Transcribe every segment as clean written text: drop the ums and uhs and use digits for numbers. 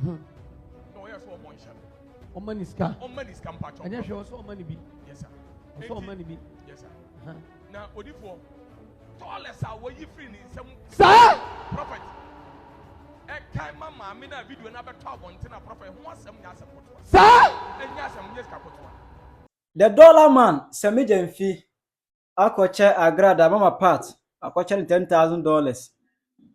No, yes, one more shall. Omaniska. Omaniska patch. And yes, you also money be. Yes, sir. Also money be. Yes, sir. Now, Odifo, tallest are where you free in some. Sir! Prophet. Time, Mamma, I mean, a video and a talk on Tina Prophet who wants some yas support. Sir! And yes, I'm just caput. The dollar man, Sammy Gyamfi, Akoche Agradaa, Mama Pat, Akoche $10,000.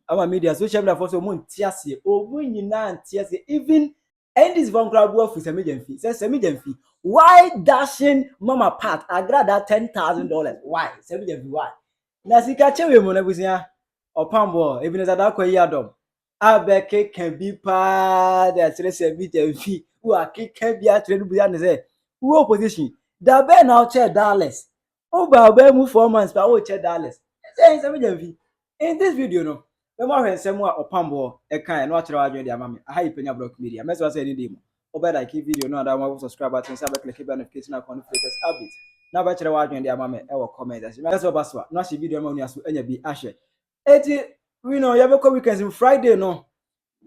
Our media social media for so moon tiasi, or when you nan tiasi, even and this one grab work for Sammy Gyamfi. Says Sammy Gyamfi, why dashing Mama Pat Agradaa $10,000? Why? Sammy Gyamfi, why? Nasika chewe monabuzia, Opambour, even as a dark yadom. Abeke can be part that's Sammy Gyamfi, who are can be at the who opposition. The Ben out chair dollars. Oh, but move 4 months, but oh, chair dollars. Say Sammy Gyamfi. In this video, no. When someone Opambour a kind watch radio the mammy, a high Penyah block media. Mess was any demo. Over like video, no other one subscribe button, click notification icon, latest updates. Now, bachelor watch the mammy, our comment. That's what Baswa. Not she video money as to any be asher. 80, we know you have a weekends in Friday, no.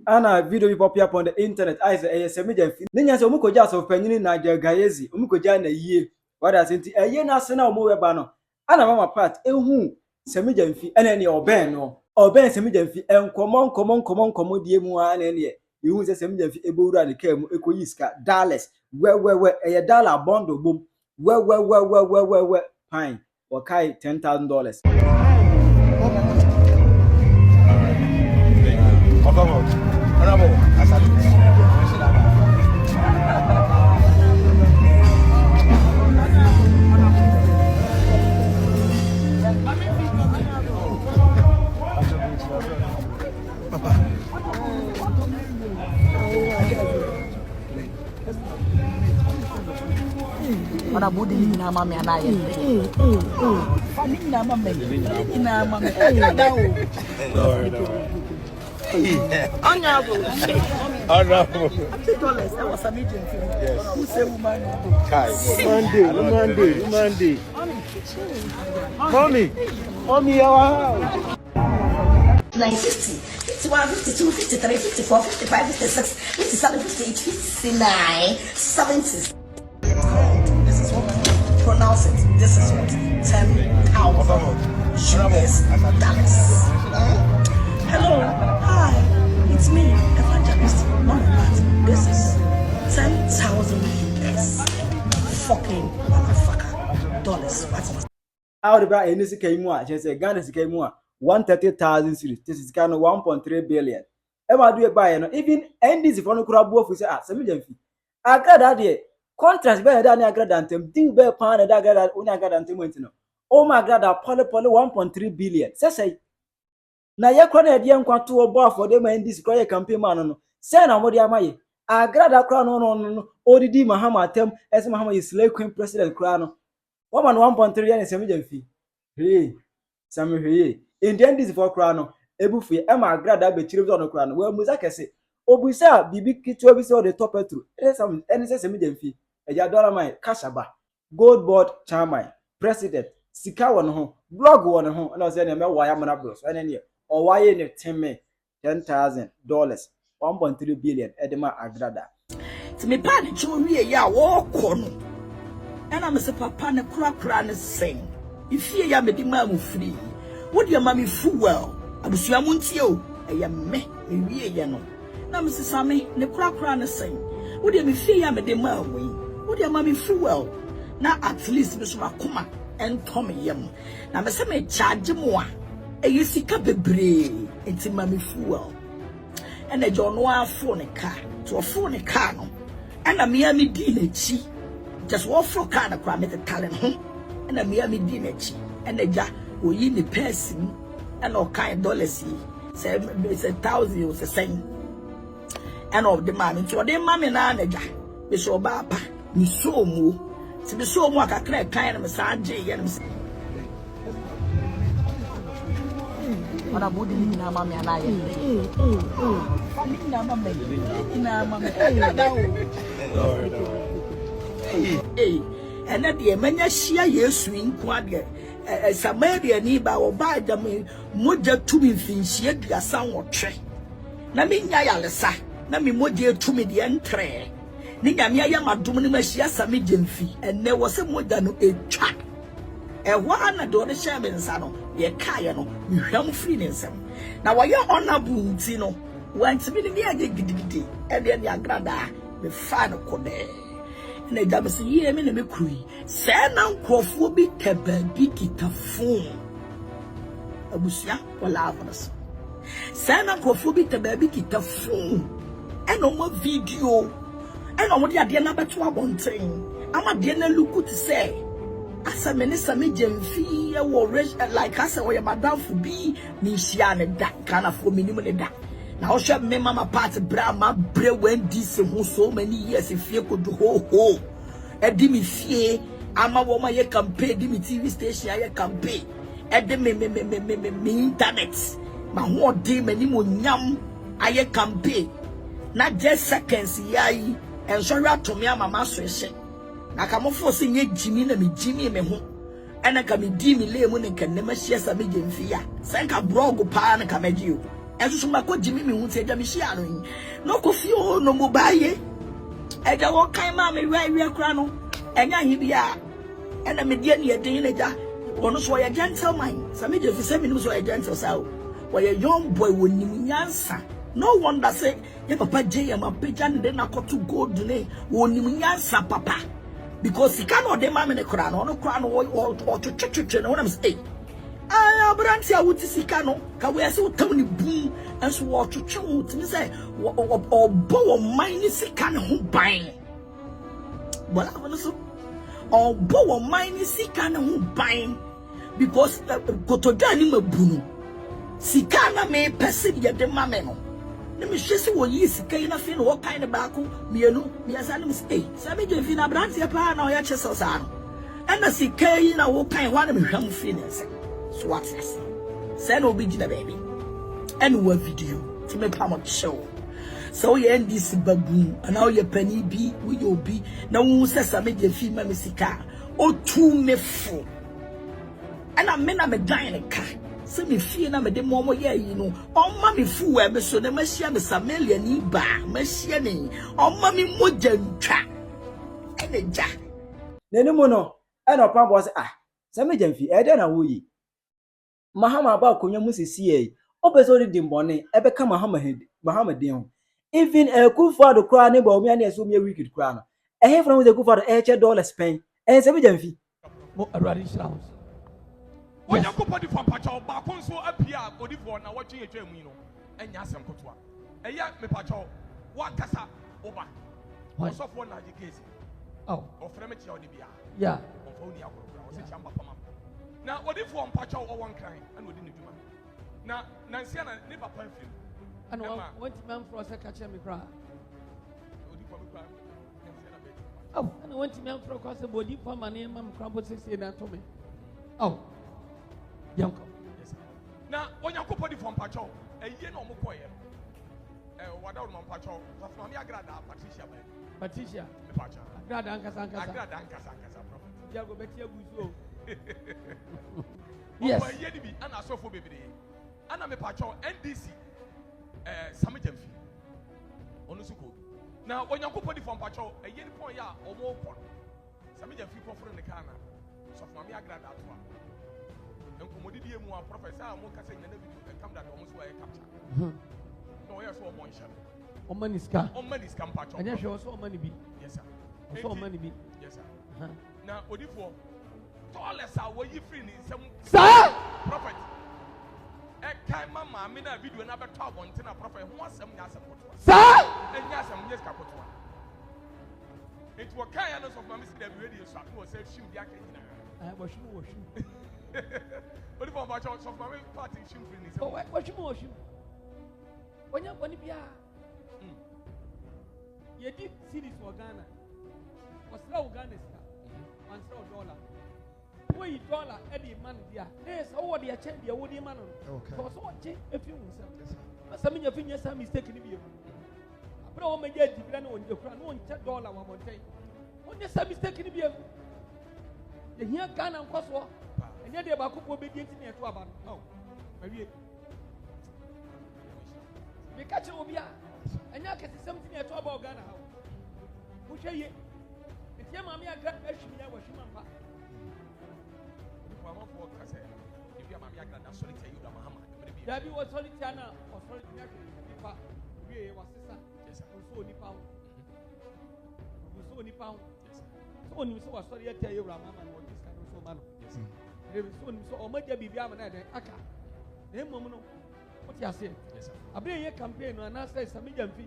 And a video you pop up on the internet. I say, Sammy Gyamfi. Ninya so muko just of Penyah Niger Gayezi, umuko jana ye. What I say, a year national more bano. And a mama part, who Sammy Gyamfi, and any or Ben no. Or Ben Sammy Gyamfi and common dear one and ye. You who say Sammy Gyamfi Ebura the came ecoiska dollars. Where a dollar bundle boom. Where pine or kai $10,000. Mana budi ni na mama ana ye. Fani na mama ni na mama. Agradaa o. Onyabo. Honorable. $50. That was Sammy Gyamfi. Yes. Who say woman? Monday. Mommy, our house. 950, 51, 52, 53, 54, 55, 56, 57, 58, 59, 70. This is what pronounce it. This is what $10,000. Hello, hi, it's me, Evangelist. Mama Pat. This is $10,000 fucking motherfucker dollars. What's Out about any Sikimua, just a Ghana Sikimua, 130,000 series. This is kind of 1.3 billion. Ever do a buy, even end this if one could have both with Sammy Gyamfi. Agradaa there. Contrast better than Agradaa and them. Do better pan and Agradaa only Agradaa and them. Oh my God, poly 1.3 billion. Say, now you're crying at young quantum of for them and this cry campaign man. Say now, what do you mean? Agradaa crown on ODD Mahama Tem as Mahama is slave queen president crown. 1.3 and Sammy Gyamfi. Hey, Sammy, hey. In the end, this for crown. Ebufi, Emma Agradaa be children on the crown. Well, Muzaka say, Obusa, Bibi Kitu episode the top through. Any Sammy Gyamfi. A $1 Kashaba, Gold Board Chairman, President, Sika one home, Blog one home, and I was saying, why am I bros? And then, or why in $10,000, 1.3 billion, Edema Agradaa. to me, Paddy Joey, ya walk on. And I'm a papa and a crack sing. If you are the mammy free, what your mammy full well? I was your muntio, a young me, maybe a yano. Now, Mrs. Sammy, the crack sing. What do you fear me the mammy? What your mammy full well? Now at least Miss Makuma and Tommy Yam. Now, Mr. May charge more. A you see a baby, it's a mammy full well. And a John Noir phone a car to a phone a car. And a Miami dinner chi. Just walk for car and cram the talent and a Miami dinner chi. And a ja who in the person and all kind dollars. Say it's 1,000 was the same. And of the man to the mammy and Anaja. We saw Papa. We saw more. To be so much a crack kind of massage. Mana budi ni na mama ana ye. Fani na mama ye. Na mama. And that the manya shia Yesu nkwa de. Samaria ni ba oba da me moja tumi finhie duasa nwotwe. Na me nya yalesa. na me moje to me de entre ni nyame ayam adom ne mahia Sammy Gyamfi enne wo se moja no etwa ewa na do ne hye me nsa no ye kae no me hwam free ne nsam na wo ye honorable nti no want me ne age gidigidi e de ne Agradaa me fa no kode na jam se ye me ne me krui se na nkrofo bi teba bi kitafon abusia wala avnas se na nkrofo bi teba bi kitafon e no mo video e no mo de ade na beto abonten ama de na luku to say asa me ne Sammy Gyamfi e wo like asa wo ye madam fu bi ni hia ne da kana fo minim ne da na wo hwe me mama part bra ma bre wen di se ho so many years fie ko do ho e di mi fie ama wo ma ye campaign di mi TV station ye campaign e de me internet ma ho di mani mo nyam aye campaign na just seconds yayi en so ya to me mama so hye na ka mo fo se nye jimi na me jimi me ho ena ka me di mi le mu ne kan na ma hye Sammy Gyamfi ya sen ka blog pa na ka maji o enso so ma ko jimi me hu se ja me hye ano no ko fi o no mo baaye e ja wo kan ma me wi kra no enya hi bia ena me die ne yedin ne ja wono so ye gentleman Sammy Gyamfi se me no so ye gentle sa o wo ye young boy wonim nyansa no wonder say ye papa je ma peja ne na koto gold ne wonim nyansa papa because he cannot demand me the crown or to church and I'm say I branch out to see cano can we so tell me boom and so what to choose to say or bow mine is can who buying well I want to or bow mine is can who buying because go to Danny Mabuno Sikana may perceive the mameno. Let me just what you see, kind of what kind of back, me, yes, I say, Sammy Gyamfi na branch your pan or your chest or son. And I see Kay, what kind one of young feelings. So what's this? Send original baby. And what video to make how much show. So you end this baboon, and now your penny be, will you be? No one says Sammy Gyamfi, Mamma or 2 me full. And I mean, I'm a dying car. Se me fie na me de momo ye yi no omma me fu we me so na mahia me Samelia ni ba mahia ni omma me moja ntwa ene ja nenemu no e no Opambour say Sammy Gyamfi e de na wo yi mahama ba konwa musisi e obeso di dimbone e be ka mahama den ho even Akufo-Addo kra ne ba omi ane so mi wicked kra no e he from Akufo-Addo e che dollar spend e Sammy Gyamfi Mo Agradaa sounds. When you go for the pacho, Baconso appear, body for now watching a dream, and Yasam Kotua. A yak me pacho, what cassa over. What's off one case? Oh, or Fremity or Dibia. yeah. Now, what if one pacho or one kind and within the human? Now, Nancyana never perfume. And what man for a second me cry? Oh, and I went to man for a body for my name, Mam Crumble 16 and to me. Oh. Yanko. Yes. Now, when you go for the phone patrol, a year no more quiet. What out on patrol, from Agradaa, Patricia, Patricia, the patrol. Agradaa, Agradaa, Prophet. Yes. And I saw for baby. And I'm a patrol, NDC, Sammy Gyamfi. Onusuko. Now, when you go for the phone patrol, a year point ya or more point. Sammy Gyamfi for in the car. So from Agradaa. And commodity more professor, more casting and everything come that almost where I capture. No, yes, one more shall. On money scar. On money scam patch. And yes, you also money be. Yes, sir. Also money be. Yes, sir. Now, what if for tallest are where you free in some prophet? A time, mamma, I mean, a video another talk on Tina Prophet who wants some yas and sir. And yes, I'm just capotua. It was kind of my mistake radio, so I was saying, shoot, I was you. What if I'm about to my party shooting? Oh, what you motion? When you're going to be you did series for Ghana. Was slow Ghana $1 $1. $20 Eddie man, dear. There's all the change the woody man. Okay. So, what change if you will? Some of your fingers are mistaken. I brought my dead dividend on your crown, $1 one more day. When you're some mistaken, you hear Ghana and Kosovo. And yet, they are obedient to me at Wabban. Oh, Maria. We catch Obia. And I can see something at all about Ghana. Which are you? It's your mammy, I got a shimmy, I was human. If you are mammy, I got a solitary Muhammad. That was solitary or solitary. We was sister. Yes, I was so nipa. So nipa. So when you saw a story, I tell you, Ramama, or this kind of so man. Yes, there is soon so or maybe be Aka. Name Momono. What you say? Yes, sir. I bring a campaign and I say Sammy Gyamfi.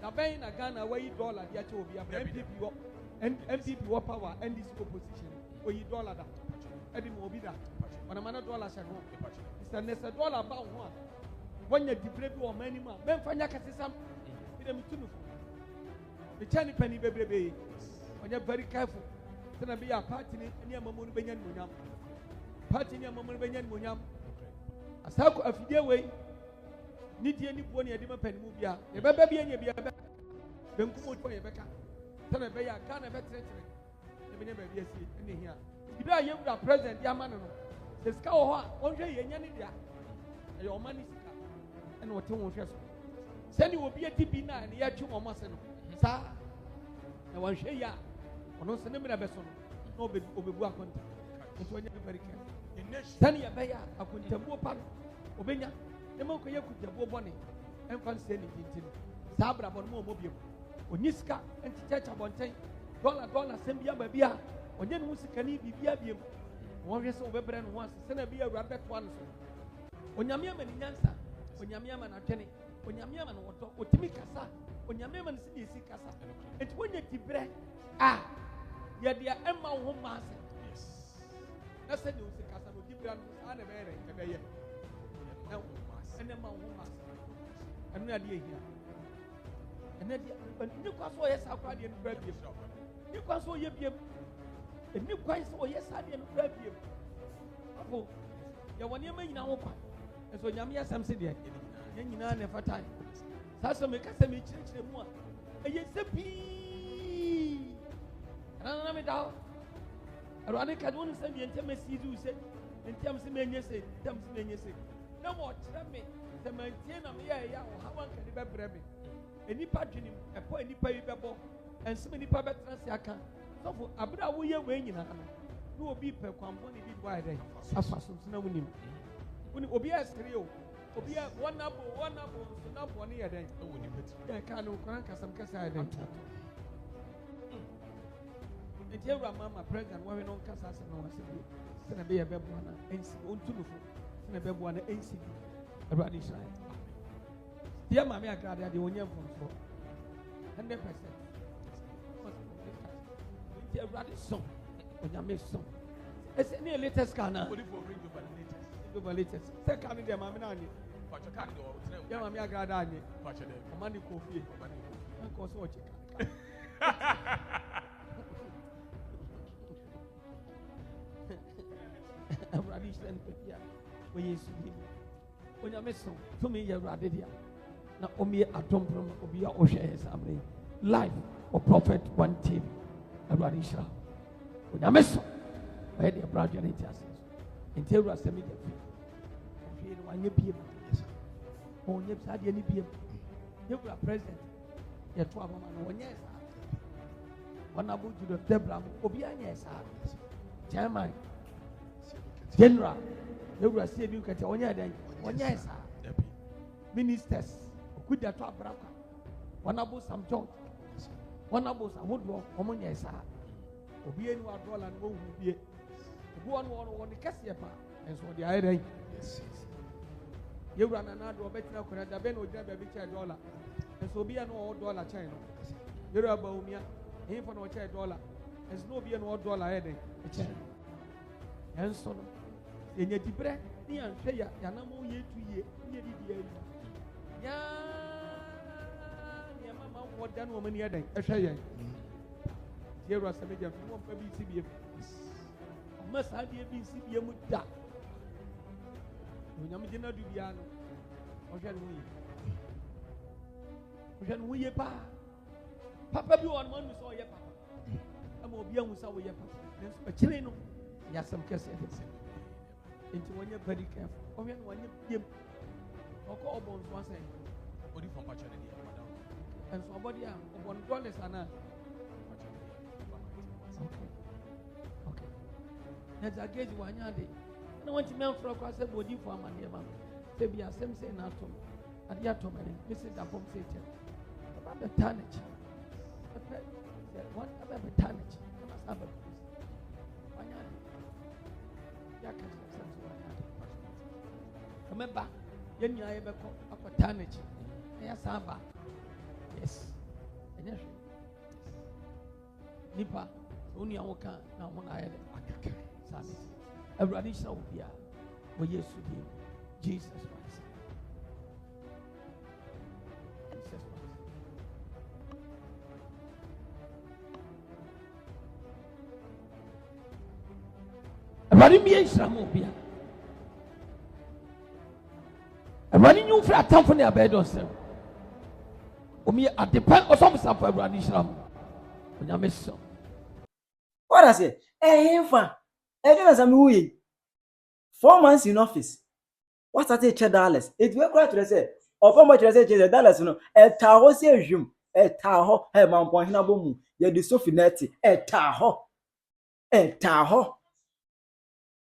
Now, buying a Ghana where you dollar, the actual be a MPP and MPP power and this opposition where you dollar that. Eddie Mobida. When a man of dollars at home, it's a dollar about one. When you deplete or many more, then find out some. The Chinese penny baby. When you're very careful, then I'll be a party near Mamun Benyan Munyam. Party near Mamun Benyan Munyam. A circle of the way. Need any pony at the Penmubia. A baby and you be a baby. Then come out for your becca. Tell a baby, I can't have a treachery. Let me never be a seat in here. If I am the president, Yamano, the Scow, Andre Yanidia, your money and what you want. Send you will be a TP9 and the actual Momasan. Sir, I want to share ya. Or no cinema person. Nobody will be welcome. It's when you're very careful. Send your bayer, I couldn't tell you, Obenya, the Monka could have bonnet and fancy anything. Sabra on more mobile. Oniska and Church of Bontain, dollar, Sembia Babia, or then Musikani be Biabium. One years over brand once, send a beer rabbit once. When Yamiam and Yansa, when Yamiam and Atene, when Yamiam and Water, or Timikasa, when Yamiam and City Sikasa, and when you tibre, you're the Emma woman. Yes. That's a new Sikasa, will give them an American. Now, and Emma woman. And we are here. And then you can so yes, I'll probably grab you. You can so you be a new quite so yes, I didn't grab you. Oh, you want your money now. And so Yamia something there. Then you know, never time. That's a make us a change the more. And yes, a pea. And I'm not out. I rather can only send me and tell me, see, you said, and tell me, say, tell me, say, no more, tell me, the maintainer, yeah, how one can ever brave me. Any patron, a poor any pay bebo, and so many public transiaka. So for Agradaa, we are weighing in a hand. You will be per company did wide. I pass on to know him. When it will be a stereo, will be a one number, so not 1 year then. I can't know some Casa. And here, Mamma, president, wearing on Casa, and be a bebuana, and see on Tulufu, and a bebuana, and see a radish. Dear Mammy, Agradaa, the one year from 100%. Dear radish song, when you make song. It's any latest canna. What if we bring you the latest? Second, dear Mammy, but you can't do it. Dear Mammy, Agradaa, but you have money coffee, and course, what you can. Radish and Penyah, when you see him. When you make song, to me, you're radish. Na omi atom from obia ohwe samre live or Prophet1 TV Agradaa Ishra onyameso e dey brother in tiases interu Sammy Gyamfi ohwe no anye biem onye sade ni biem yebra president ye to abama no onye sa honorable Judo Debra obi anye sa chairman general yebra see bi kete onye den onye sa ministers good at Abraka, one about some George, one about some woodwork, common yes, Obi and what dollar and won't be one the Cassiapa, and so the idea. You run another better could have been with a $1, and so be an old dollar China. You're about me, ain't for no $1, and no be an old dollar heading. And so, in your debre, near and say, Yanamo year to year, yeah, Mamma, what done woman here then? A shay. Here was Sammy Gyamfi, one for BCB. Must have been CBM with that. When I'm dinner to be an ocean, we a pa. Papa, you on one who saw your papa. I'm a young who saw your papa. A chileno, yes, some cases. Into when you're very careful. Or when you give. Oko bones once saying, what if I'm patching And somebody $1 ana. Okay. That's a gauge one yard. I want to melt for a body for my dear man. Say be a same say not to me. At the atom, Mrs. Apom said, about the tonnage. What about the tonnage? I must have a piece. One yard. Yakas remember, you ever up a tonnage. Yes, Samba. Yes. Yes. Nipa, only a walker now when I had a Sammy. A radish of Bia, where yes to be Jesus Christ. Jesus Christ. A radish of Bia. A running you for a town for their bed or so. Me at the point of some for radish when I miss some. What I say? Infa. As I'm wooing. 4 months in office. What's that? $10. It will cry to say, or how much I say $10, no, a taho say him, a taho, a man point na boom, ye the sofinetti, a taho, a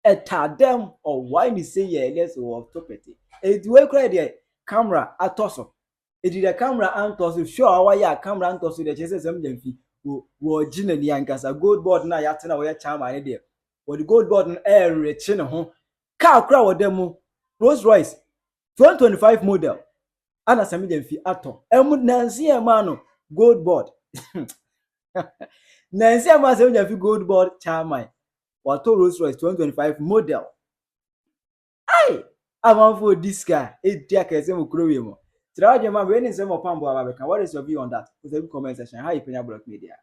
tadem, or why me say ye less of property. It will cry the camera at Tosso. It did a camera and toss, sure, why ya camera and toss the chases Sammy Gyamfi, who were generally anchors a gold board na yatina where charm idea. Or the gold board and air rich in a home. Car crowd demo Rolls Royce 2025 model. Ana Sammy Gyamfi ato. Emu Nancy Emano gold board. Nancy Emano Sammy Gyamfi gold board charmai. Wato Rolls Royce 2025 model. Aye, I'm on for this guy. It dia kese mu kuro mo. Tiraje ma we ni Prophet1 Opambour ababeka. What is your view on that? Put a comment section. How you Penyah Block Media.